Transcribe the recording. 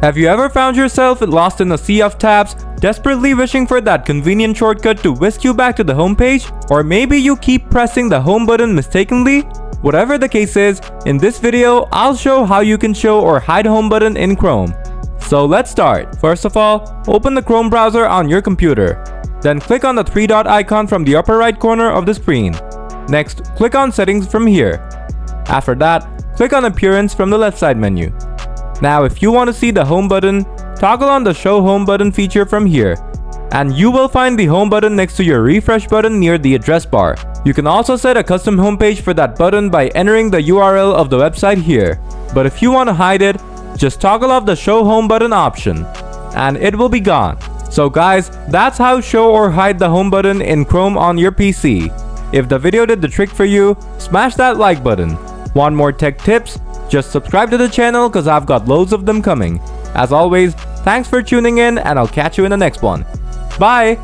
Have you ever found yourself lost in a sea of tabs, desperately wishing for that convenient shortcut to whisk you back to the home page? Or maybe you keep pressing the home button mistakenly? Whatever the case is, in this video, I'll show how you can show or hide home button in Chrome. So let's start. First of all, open the Chrome browser on your computer. Then click on the three dot icon from the upper right corner of the screen. Next, click on Settings from here. After that, click on Appearance from the left side menu. Now if you want to see the home button, toggle on the Show Home button feature from here. And you will find the home button next to your refresh button near the address bar. You can also set a custom homepage for that button by entering the URL of the website here. But if you want to hide it, just toggle off the Show Home button option, and it will be gone. So guys, that's how show or hide the home button in Chrome on your PC. If the video did the trick for you, smash that like button. Want more tech tips? Just subscribe to the channel cause I've got loads of them coming. As always, thanks for tuning in and I'll catch you in the next one. Bye!